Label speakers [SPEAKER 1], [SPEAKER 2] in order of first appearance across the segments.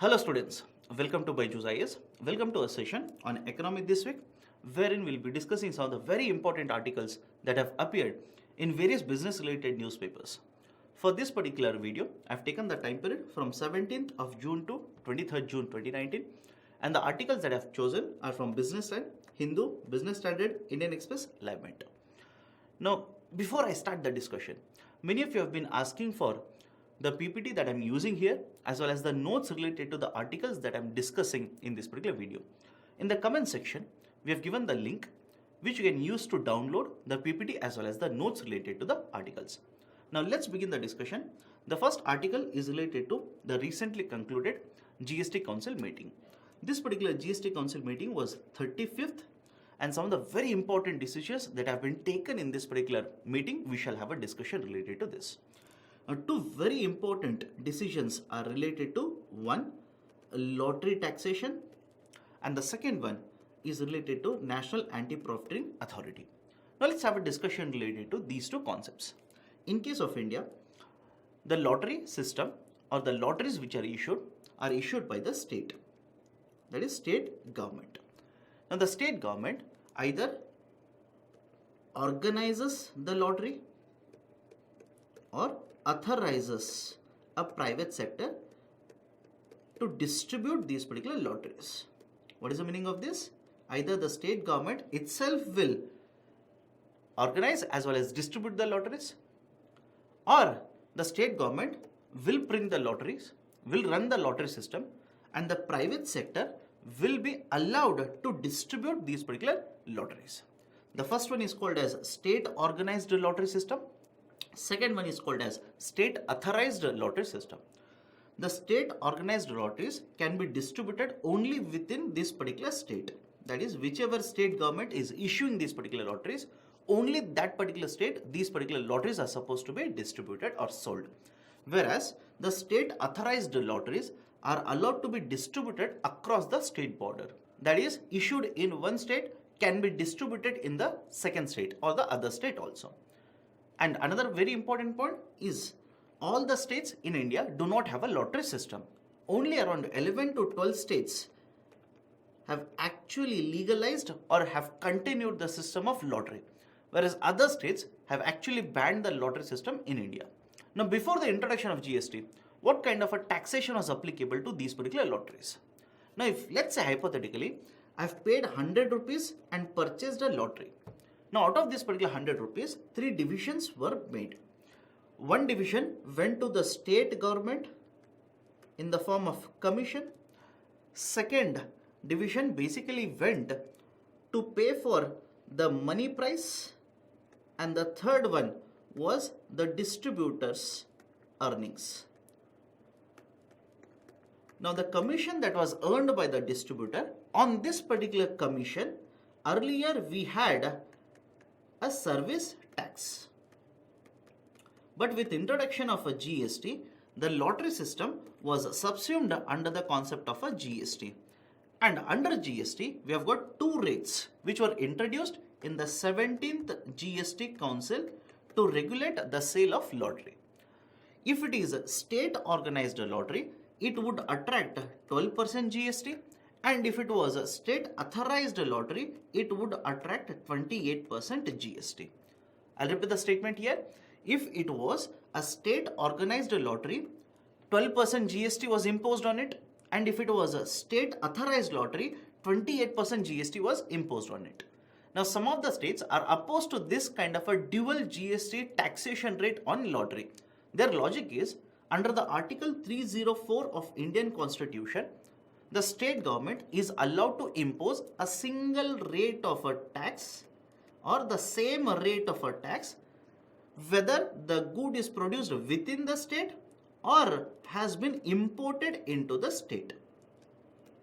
[SPEAKER 1] Hello students, welcome to BYJU'S IAS. Welcome to a session on economy this week, wherein we'll be discussing some of the very important articles that have appeared in various business related newspapers. For this particular video, I've taken the time period from 17th of June to 23rd June 2019, and the articles that I've chosen are from Business Line, Hindu, Business Standard, Indian Express, Live Mint. Now, before I start the discussion, many of you have been asking for the PPT that I'm using here as well as the notes related to the articles that I'm discussing in this particular video. In the comment section, we have given the link which you can use to download the PPT as well as the notes related to the articles. Now let's begin the discussion. The first article is related to the recently concluded Gst Council meeting. This particular Gst Council meeting was 35th, and some of the very important decisions that have been taken in this particular meeting, we shall have a discussion related to this. Two very important decisions are related to one, lottery taxation, and the second one is related to National Anti-Profiteering Authority. Now let's have a discussion related to these two concepts. In case of India, the lottery system or the lotteries which are issued by the state, that is state government. Now the state government either organizes the lottery or authorizes a private sector to distribute these particular lotteries. What is the meaning of this? Either the state government itself will organize as well as distribute the lotteries, or the state government will bring the lotteries, will run the lottery system, and the private sector will be allowed to distribute these particular lotteries. The first one is called as state organized lottery system. Second one is called as state authorized lottery system. The state organized lotteries can be distributed only within this particular state. That is, whichever state government is issuing these particular lotteries, only that particular state, these particular lotteries are supposed to be distributed or sold. Whereas the state authorized lotteries are allowed to be distributed across the state border. That is, issued in one state can be distributed in the second state or the other state also. And another very important point is all the states in India do not have a lottery system. Only around 11 to 12 states have actually legalized or have continued the system of lottery, whereas other states have actually banned the lottery system in India. Now, before the introduction of GST, what kind of a taxation was applicable to these particular lotteries? Now, if let's say hypothetically, I've paid 100 rupees and purchased a lottery. Now, out of this particular 100 rupees, 3 divisions were made. One division went to the state government in the form of commission. Second division basically went to pay for the money price. And the third one was the distributor's earnings. Now, the commission that was earned by the distributor, on this particular commission, earlier we had a service tax. But with introduction of a GST, the lottery system was subsumed under the concept of a GST. And under GST, we have got two rates which were introduced in the 17th Gst Council to regulate the sale of lottery. If it is a state organized lottery, it would attract 12% GST. And if it was a state authorized lottery, it would attract 28% GST. I'll repeat the statement here. If it was a state organized lottery, 12% GST was imposed on it. And if it was a state authorized lottery, 28% GST was imposed on it. Now, some of the states are opposed to this kind of a dual GST taxation rate on lottery. Their logic is, under the Article 304 of Indian Constitution, the state government is allowed to impose a single rate of a tax or the same rate of a tax whether the good is produced within the state or has been imported into the state.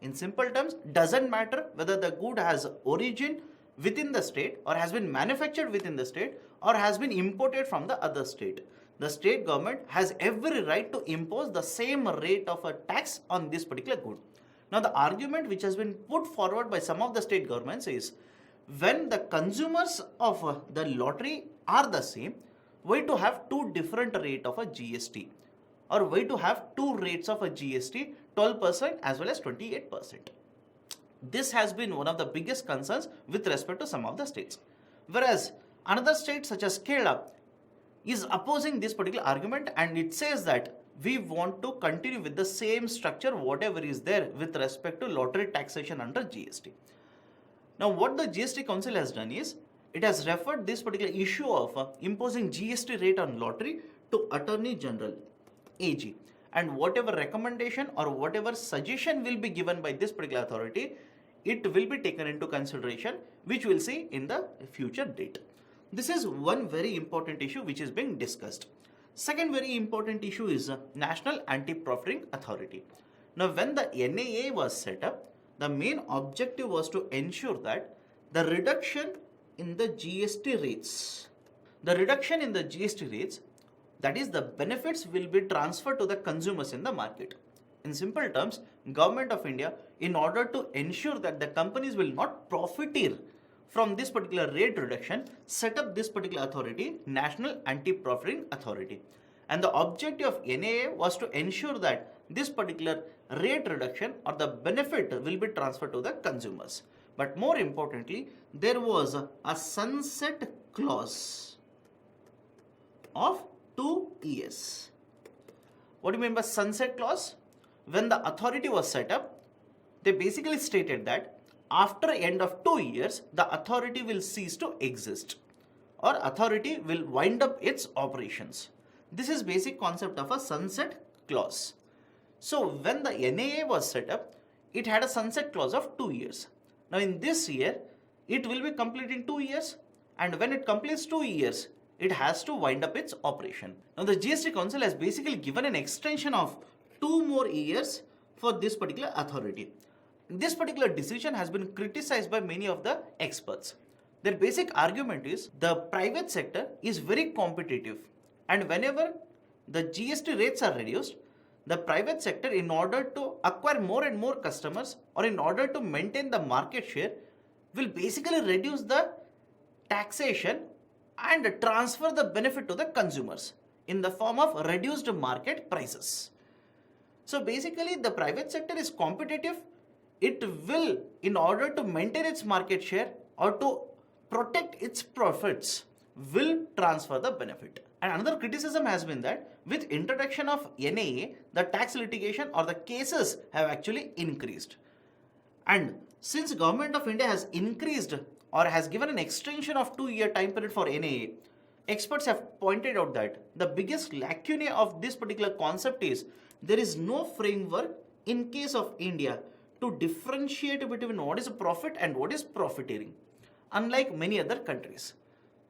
[SPEAKER 1] In simple terms, doesn't matter whether the good has origin within the state or has been manufactured within the state or has been imported from the other state. The state government has every right to impose the same rate of a tax on this particular good. Now, the argument which has been put forward by some of the state governments is, when the consumers of the lottery are the same, why to have two different rate of a GST? or why to have two rates of a GST 12% as well as 28%. This has been one of the biggest concerns with respect to some of the states. Whereas another state such as Kerala is opposing this particular argument, and it says that we want to continue with the same structure whatever is there with respect to lottery taxation under GST. Now what the GST Council has done is, it has referred this particular issue of imposing GST rate on lottery to Attorney General, AG, and whatever recommendation or whatever suggestion will be given by this particular authority, it will be taken into consideration, which we'll see in the future date. This is one very important issue which is being discussed. Second very important issue is National Anti-Profiting Authority. Now when the NAA was set up, the main objective was to ensure that the reduction in the GST rates, that is the benefits will be transferred to the consumers in the market. In simple terms, Government of India, in order to ensure that the companies will not profiteer from this particular rate reduction, set up this particular authority, National Anti-Profiting Authority. And the objective of NAA was to ensure that this particular rate reduction or the benefit will be transferred to the consumers. But more importantly, there was a sunset clause of 2 years. What do you mean by sunset clause? When the authority was set up, they basically stated that after end of 2 years, the authority will cease to exist, or authority will wind up its operations. This is basic concept of a sunset clause. So when the NAA was set up, it had a sunset clause of 2 years. Now in this year, it will be completing 2 years, and when it completes 2 years, it has to wind up its operation. Now the GST Council has basically given an extension of 2 more years for this particular authority. This particular decision has been criticized by many of the experts. Their basic argument is the private sector is very competitive, and whenever the GST rates are reduced, the private sector, in order to acquire more and more customers or in order to maintain the market share, will basically reduce the taxation and transfer the benefit to the consumers in the form of reduced market prices. So basically the private sector is competitive. It will, in order to maintain its market share or to protect its profits, will transfer the benefit. And another criticism has been that with introduction of NAA, the tax litigation or the cases have actually increased. And since Government of India has increased or has given an extension of 2-year time period for NAA, experts have pointed out that the biggest lacunae of this particular concept is there is no framework in case of India to differentiate between what is a profit and what is profiteering, unlike many other countries.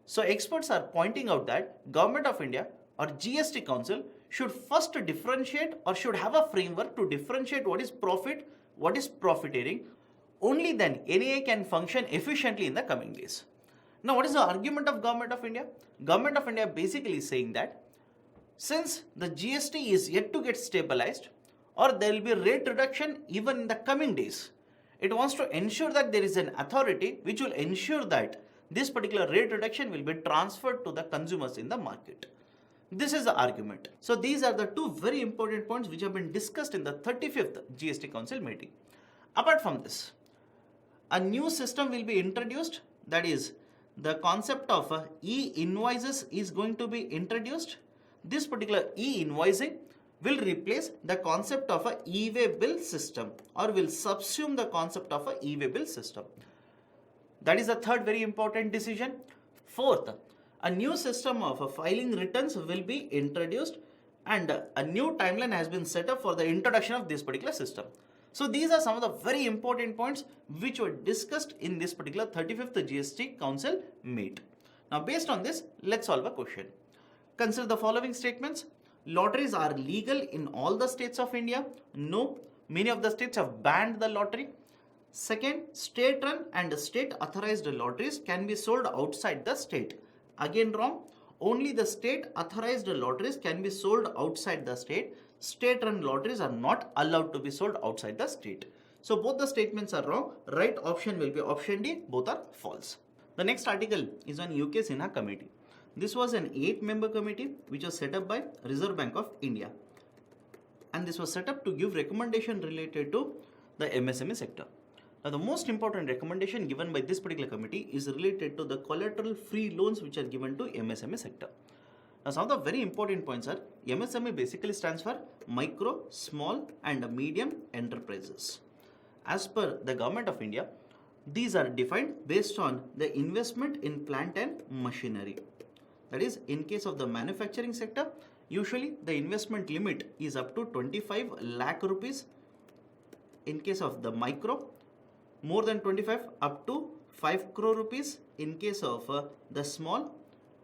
[SPEAKER 1] So experts are pointing out that Government of India or GST Council should first differentiate or should have a framework to differentiate what is profit, what is profiteering. Only then NAA can function efficiently in the coming days. Now what is the argument of Government of India? Government of India basically saying that since the GST is yet to get stabilized or there will be rate reduction even in the coming days, it wants to ensure that there is an authority which will ensure that this particular rate reduction will be transferred to the consumers in the market. This is the argument. So these are the two very important points which have been discussed in the 35th GST Council meeting. Apart from this, a new system will be introduced, that is the concept of e-invoices is going to be introduced. This particular e-invoicing will replace the concept of a e-way bill system or will subsume the concept of a e-way bill system. That is the third very important decision. Fourth, a new system of filing returns will be introduced and a new timeline has been set up for the introduction of this particular system. So these are some of the very important points which were discussed in this particular 35th GST Council meet. Now based on this, let's solve a question. Consider the following statements. Lotteries are legal in all the states of India. No, many of the states have banned the lottery. Second, state-run and state-authorized lotteries can be sold outside the state. Again wrong. Only the state-authorized lotteries can be sold outside the state. State-run lotteries are not allowed to be sold outside the state. So both the statements are wrong. Right option will be option D. Both are false. The next article is on UK Sinha committee. This was an 8-member committee which was set up by Reserve Bank of India. and this was set up to give recommendation related to the MSME sector. Now the most important recommendation given by this particular committee is related to the collateral free loans which are given to MSME sector. Now some of the very important points are MSME basically stands for micro, small and medium enterprises. As per the Government of India, these are defined based on the investment in plant and machinery. That is, in case of the manufacturing sector, usually the investment limit is up to 25 lakh rupees. In case of the micro, more than 25 up to 5 crore rupees. In case of the small,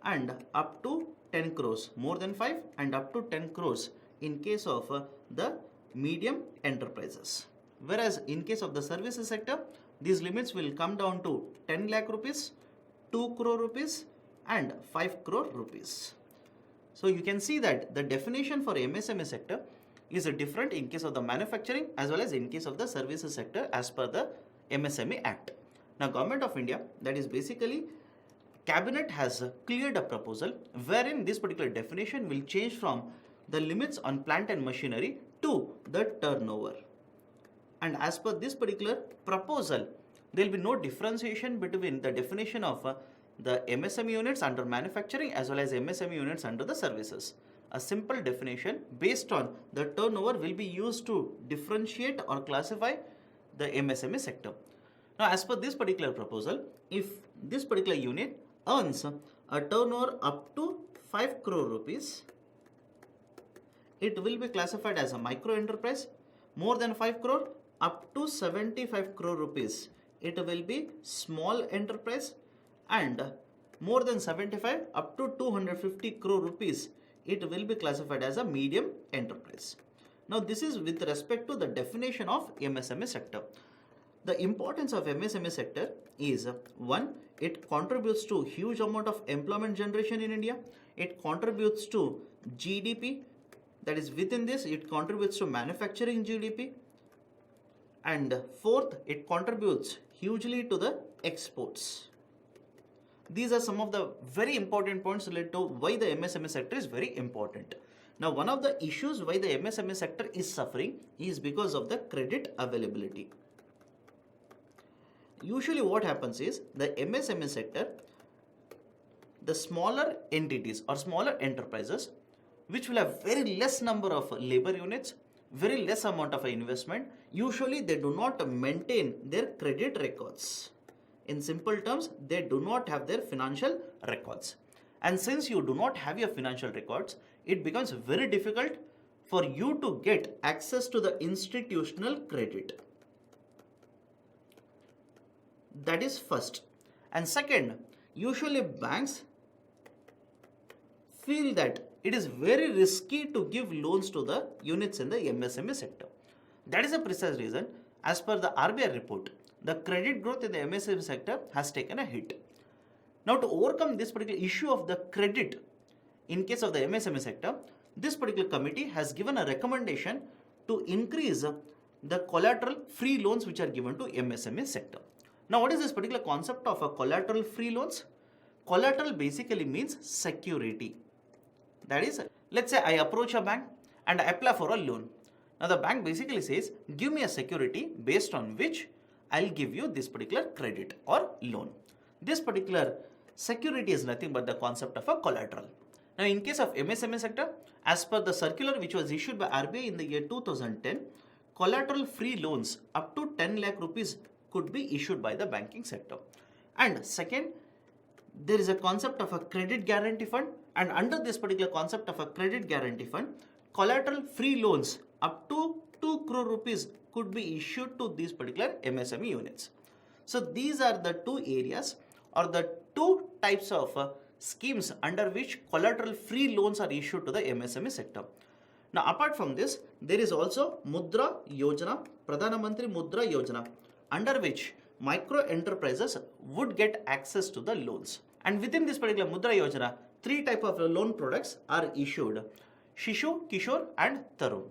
[SPEAKER 1] and up to 10 crores, more than 5 and up to 10 crores in case of the medium enterprises. Whereas in case of the services sector, these limits will come down to 10 lakh rupees, 2 crore rupees and 5 crore rupees. So you can see that the definition for MSME sector is different in case of the manufacturing as well as in case of the services sector as per the MSME Act. Now Government of India, that is basically Cabinet has cleared a proposal wherein this particular definition will change from the limits on plant and machinery to the turnover. And as per this particular proposal, there will be no differentiation between the definition of the MSME units under manufacturing as well as MSME units under the services. A simple definition based on the turnover will be used to differentiate or classify the MSME sector. Now as per this particular proposal, if this particular unit earns a turnover up to 5 crore rupees, it will be classified as a micro enterprise. More than 5 crore up to 75 crore rupees, it will be small enterprise, and more than 75 up to 250 crore rupees, it will be classified as a medium enterprise. Now this is with respect to the definition of MSME sector. The importance of MSME sector is, one, it contributes to huge amount of employment generation in India. It contributes to GDP. That is, within this, it contributes to manufacturing GDP. And fourth, it contributes hugely to the exports. These are some of the very important points related to why the MSME sector is very important. Now, one of the issues why the MSME sector is suffering is because of the credit availability. Usually what happens is the MSME sector, the smaller entities or smaller enterprises which will have very less number of labor units, very less amount of investment, usually they do not maintain their credit records. In simple terms, they do not have their financial records. And since you do not have your financial records, it becomes very difficult for you to get access to the institutional credit. That is first. And second, usually banks feel that it is very risky to give loans to the units in the MSME sector. That is a precise reason, as per the RBI report, the credit growth in the MSME sector has taken a hit. Now, to overcome this particular issue of the credit in case of the MSME sector, this particular committee has given a recommendation to increase the collateral free loans which are given to MSME sector. Now, what is this particular concept of a collateral free loans? Collateral basically means security. That is, let's say I approach a bank and I apply for a loan. Now, the bank basically says, give me a security based on which I'll give you this particular credit or loan. This particular security is nothing but the concept of a collateral. Now, in case of MSME sector, as per the circular which was issued by RBI in the year 2010, collateral free loans up to 10 lakh rupees could be issued by the banking sector. And second, there is a concept of a credit guarantee fund, and under this particular concept of a credit guarantee fund, collateral free loans up to 2 crore rupees could be issued to these particular MSME units. So these are the two areas or the two types of schemes under which collateral free loans are issued to the MSME sector. Now, apart from this, there is also Mudra Yojana, Pradhana Mantri Mudra Yojana, under which micro enterprises would get access to the loans. And within this particular Mudra Yojana, three types of loan products are issued: Shishu, Kishore and Tarun.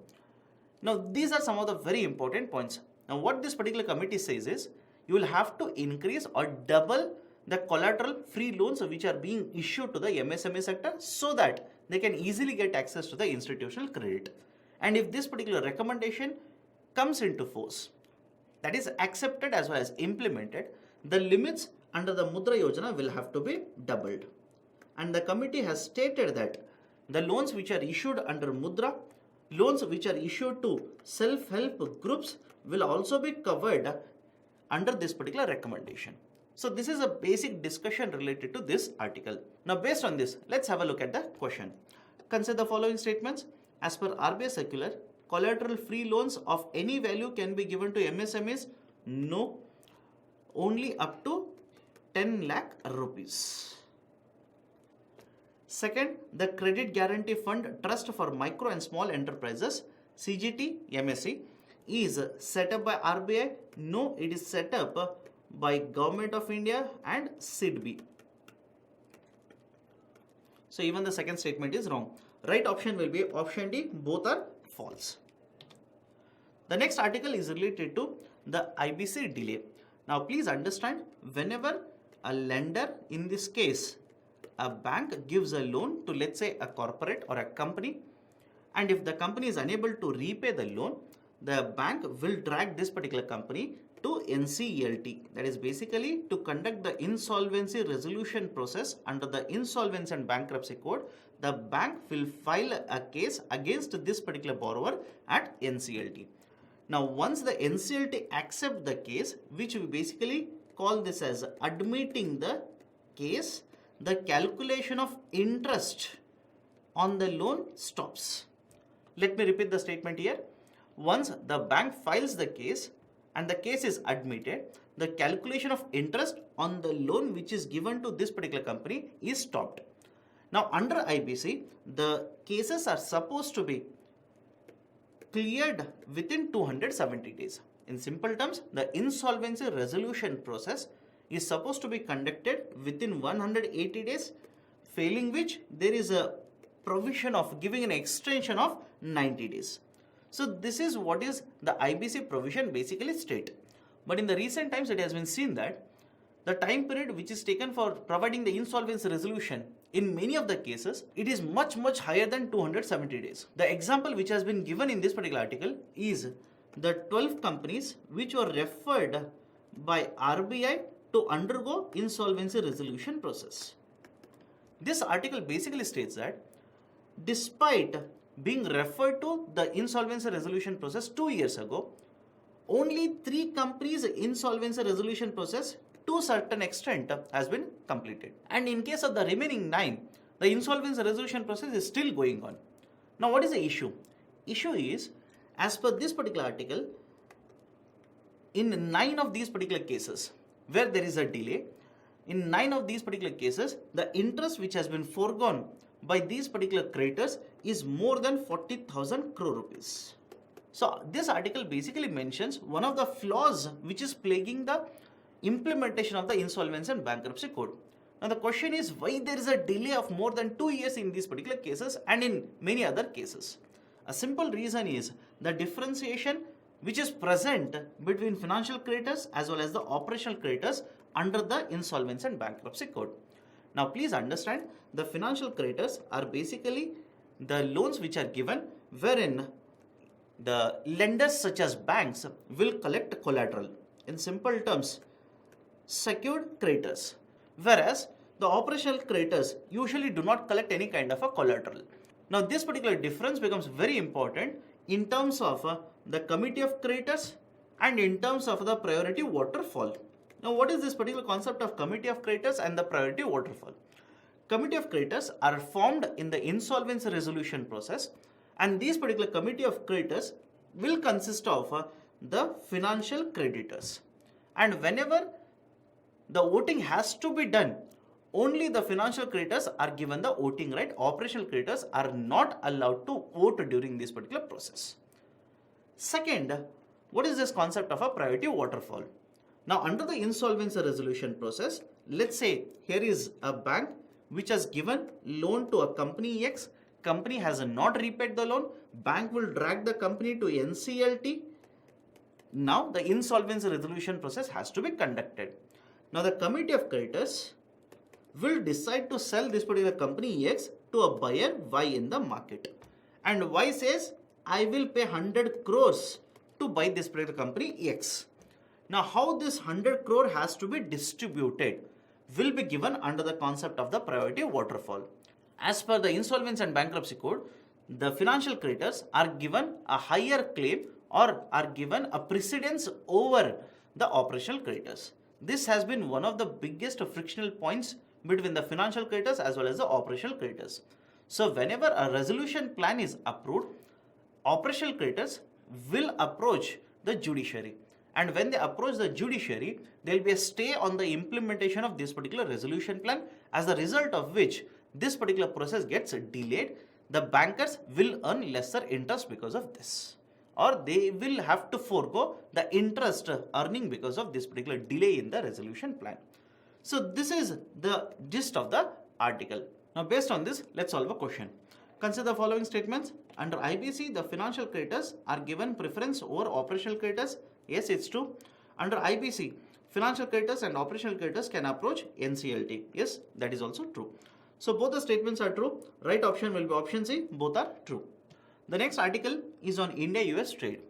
[SPEAKER 1] Now, these are some of the very important points. Now, what this particular committee says is, you will have to increase or double the collateral free loans which are being issued to the MSME sector so that they can easily get access to the institutional credit. And if this particular recommendation comes into force, that is accepted as well as implemented, the limits under the Mudra Yojana will have to be doubled. And the committee has stated that the loans which are issued under Mudra, loans which are issued to self-help groups will also be covered under this particular recommendation. So this is a basic discussion related to this article. Now based on this, let's have a look at the question. Consider the following statements. As per RBI circular, collateral free loans of any value can be given to MSMEs? No, only up to 10 lakh rupees. Second, the Credit Guarantee Fund Trust for Micro and Small Enterprises, CGT MSE, is set up by RBI? No, it is set up by Government of India and SIDBI. So even the second statement is wrong. Right option will be option D, both are false. The next article is related to the IBC delay. Now please understand, whenever a lender, in this case a bank, gives a loan to, let's say, a corporate or a company, and if the company is unable to repay the loan, the bank will drag this particular company to NCLT, that is basically to conduct the insolvency resolution process under the Insolvency and Bankruptcy Code. The bank will file a case against this particular borrower at NCLT. Now once the NCLT accepts the case, which we basically call this as admitting the case, the calculation of interest on the loan stops. Let me repeat the statement here. Once the bank files the case and the case is admitted, the calculation of interest on the loan which is given to this particular company is stopped. Now under IBC, the cases are supposed to be cleared within 270 days. In simple terms, the insolvency resolution process is supposed to be conducted within 180 days, failing which there is a provision of giving an extension of 90 days. So this is what is the IBC provision basically state. But in the recent times, it has been seen that the time period which is taken for providing the insolvency resolution, in many of the cases, it is much higher than 270 days. The example which has been given in this particular article is the 12 companies which were referred by RBI to undergo insolvency resolution process. This article basically states that despite being referred to the insolvency resolution process 2 years ago, only 3 companies' insolvency resolution process to a certain extent has been completed. And in case of the remaining 9, the insolvency resolution process is still going on. Now what is the issue? Issue is, as per this particular article, in 9 of these particular cases where there is a delay, in 9 of these particular cases, the interest which has been foregone by these particular creditors is more than 40,000 crore rupees. So this article basically mentions one of the flaws which is plaguing the implementation of the Insolvency and Bankruptcy Code. Now the question is, why there is a delay of more than 2 years in these particular cases and in many other cases? A simple reason is the differentiation which is present between financial creditors as well as the operational creditors under the Insolvency and Bankruptcy Code. Now please understand, the financial creditors are basically the loans which are given wherein the lenders such as banks will collect collateral. In simple terms, secured creditors, whereas the operational creditors usually do not collect any kind of a collateral. Now this particular difference becomes very important in terms of the committee of creditors and in terms of the priority waterfall. Now what is this particular concept of committee of creditors and the priority waterfall? Committee of creditors are formed in the insolvency resolution process, and these particular committee of creditors will consist of the financial creditors. And whenever the voting has to be done, only the financial creditors are given the voting right. Operational creditors are not allowed to vote during this particular process. Second, what is this concept of a priority waterfall? Now under the insolvency resolution process, let's say here is a bank which has given loan to a company X. Company has not repaid the loan. Bank will drag the company to NCLT. Now the insolvency resolution process has to be conducted. Now the committee of creditors will decide to sell this particular company X to a buyer Y in the market. And Y says, I will pay 100 crores to buy this particular company X. Now how this 100 crore has to be distributed will be given under the concept of the priority waterfall. As per the Insolvency and Bankruptcy Code, the financial creditors are given a higher claim or are given a precedence over the operational creditors. This has been one of the biggest frictional points between the financial creditors as well as the operational creditors. So whenever a resolution plan is approved, operational creditors will approach the judiciary. And when they approach the judiciary, there will be a stay on the implementation of this particular resolution plan, as a result of which this particular process gets delayed. The bankers will earn lesser interest because of this, or they will have to forego the interest earning because of this particular delay in the resolution plan. So this is the gist of the article. Now based on this, let's solve a question. Consider the following statements. Under IBC, the financial creditors are given preference over operational creditors. Yes, it's true. Under IBC, financial creditors and operational creditors can approach NCLT. Yes, that is also true. So both the statements are true. Right option will be option C. Both are true. The next article is on India-US trade.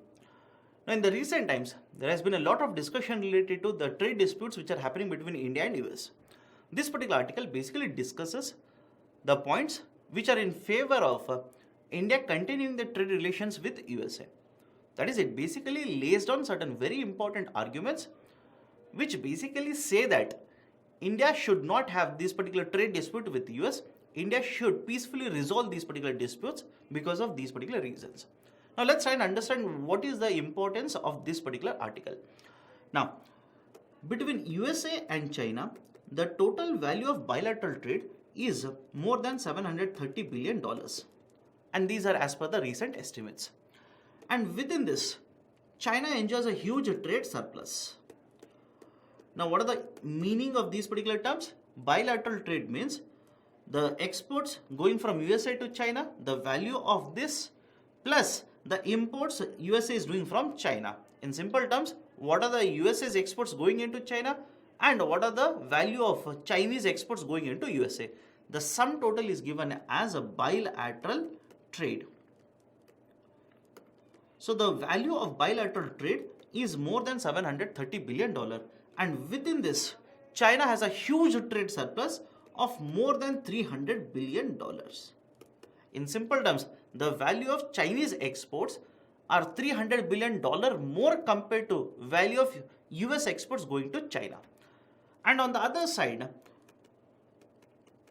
[SPEAKER 1] Now in the recent times, there has been a lot of discussion related to the trade disputes which are happening between India and US. This particular article basically discusses the points which are in favor of India continuing the trade relations with USA. That is, it basically lays down certain very important arguments which basically say that India should not have this particular trade dispute with US. India should peacefully resolve these particular disputes because of these particular reasons. Now let's try and understand what is the importance of this particular article. Now, between USA and China, the total value of bilateral trade is more than $730 billion. And these are as per the recent estimates. And within this, China enjoys a huge trade surplus. Now, what are the meaning of these particular terms? Bilateral trade means the exports going from USA to China, the value of this plus the imports USA is doing from China. In simple terms, what are the USA's exports going into China and what are the value of Chinese exports going into USA? The sum total is given as a bilateral trade. So the value of bilateral trade is more than $730 billion, and within this, China has a huge trade surplus of more than $300 billion. In simple terms, the value of Chinese exports are $300 billion more compared to value of US exports going to China. And on the other side,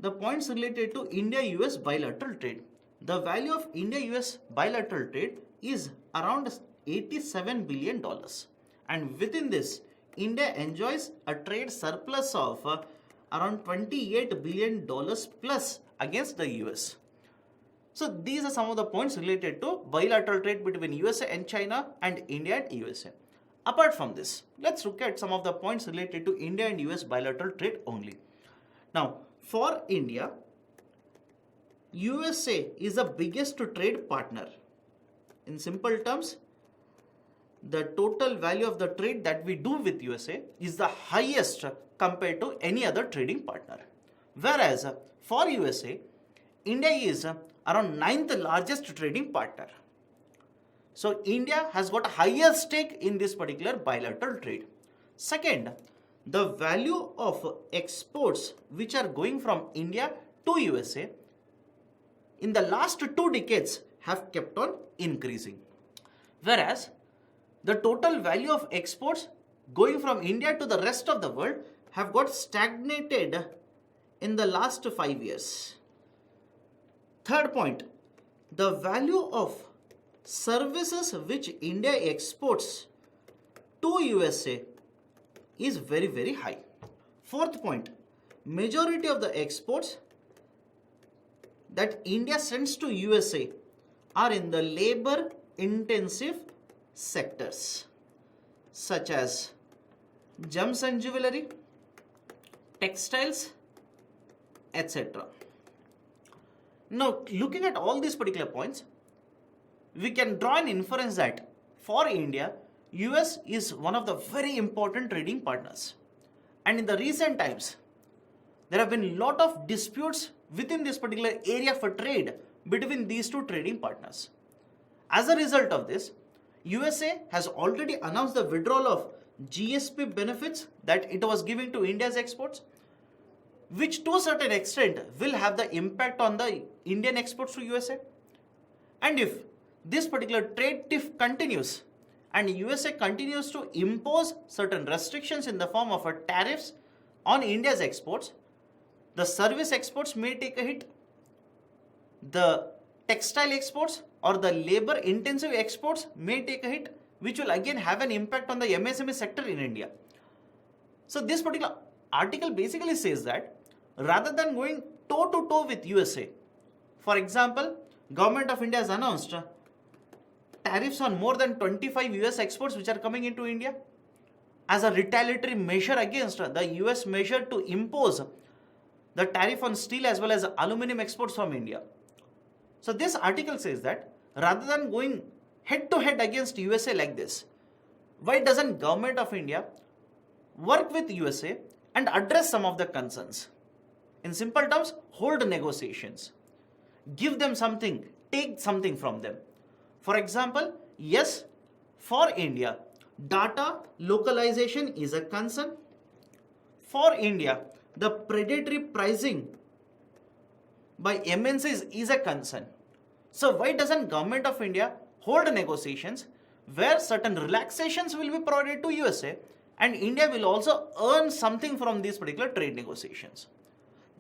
[SPEAKER 1] the points related to India-US bilateral trade. The value of India-US bilateral trade is around $87 billion. And within this, India enjoys a trade surplus of around $28 billion plus against the US. So these are some of the points related to bilateral trade between USA and China and India and USA. Apart from this, let's look at some of the points related to India and US bilateral trade only. Now, for India, USA is the biggest trade partner. In simple terms, the total value of the trade that we do with USA is the highest compared to any other trading partner. Whereas for USA, India is around 9th largest trading partner. So India has got a higher stake in this particular bilateral trade. Second, the value of exports which are going from India to USA in the last 2 decades have kept on increasing. Whereas the total value of exports going from India to the rest of the world have got stagnated in the last 5 years. Third point, the value of services which India exports to USA is very, very high. Fourth point, majority of the exports that India sends to USA are in the labor intensive sectors such as gems and jewelry, textiles, etc. Now, looking at all these particular points, we can draw an inference that for India, US is one of the very important trading partners. And in the recent times, there have been a lot of disputes within this particular area for trade between these two trading partners. As a result of this, USA has already announced the withdrawal of GSP benefits that it was giving to India's exports, which to a certain extent will have the impact on the Indian exports to USA. And if this particular trade tiff continues and USA continues to impose certain restrictions in the form of tariffs on India's exports, the service exports may take a hit, the textile exports or the labor intensive exports may take a hit, which will again have an impact on the MSME sector in India. So this particular article basically says that rather than going toe to toe with USA, for example, Government of India has announced tariffs on more than 25 US exports which are coming into India as a retaliatory measure against the US measure to impose the tariff on steel as well as aluminum exports from India. So this article says that rather than going head to head against USA like this, why doesn't Government of India work with USA and address some of the concerns? In simple terms, hold negotiations. Give them something, take something from them. For example, yes, for India, data localization is a concern. For India, the predatory pricing by MNCs is a concern. So why doesn't Government of India hold negotiations where certain relaxations will be provided to USA and India will also earn something from these particular trade negotiations?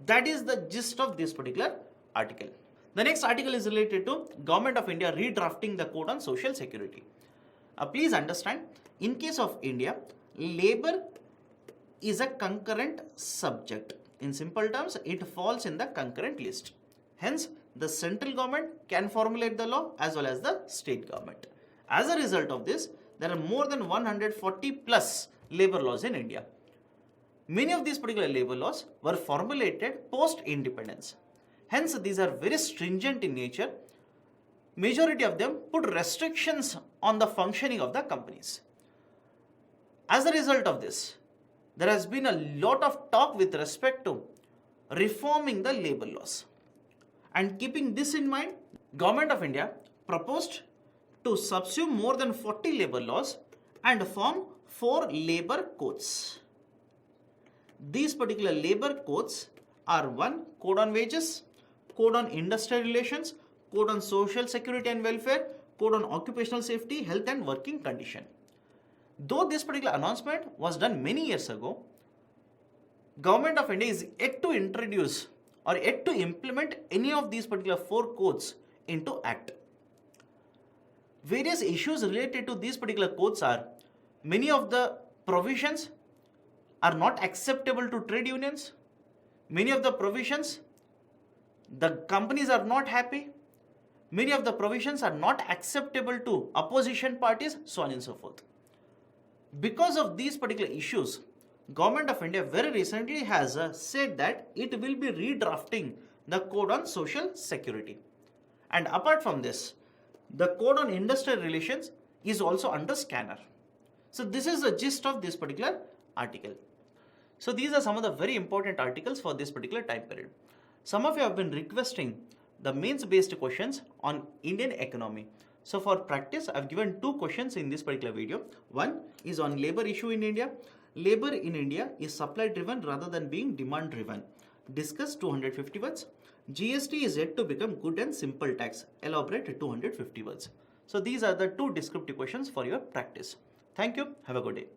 [SPEAKER 1] That is the gist of this particular article. The next article is related to Government of India redrafting the Code on Social Security. Please understand, in case of India, labor is a concurrent subject. In simple terms, it falls in the concurrent list. Hence, the central government can formulate the law as well as the state government. As a result of this, there are more than 140 plus labor laws in India. Many of these particular labor laws were formulated post-independence. Hence, these are very stringent in nature. Majority of them put restrictions on the functioning of the companies. As a result of this, there has been a lot of talk with respect to reforming the labor laws. And keeping this in mind, Government of India proposed to subsume more than 40 labor laws and form 4 labor codes. These particular labor codes are 1. Code on wages, Code on industrial relations, Code on social security and welfare, Code on occupational safety, health and working condition. Though this particular announcement was done many years ago, Government of India is yet to introduce or yet to implement any of these particular 4 codes into Act. Various issues related to these particular codes are many of the provisions are not acceptable to trade unions. Many of the provisions, the companies are not happy. Many of the provisions are not acceptable to opposition parties, so on and so forth. Because of these particular issues, Government of India very recently has said that it will be redrafting the Code on Social Security. And apart from this, the Code on Industrial Relations is also under scanner. So this is the gist of this particular article. So these are some of the very important articles for this particular time period. Some of you have been requesting the mains based questions on Indian economy. So for practice, I have given 2 questions in this particular video. One is on labor issue in India. Labor in India is supply driven rather than being demand driven. Discuss 250 words. GST is yet to become good and simple tax. Elaborate 250 words. So these are the 2 descriptive questions for your practice. Thank you. Have a good day.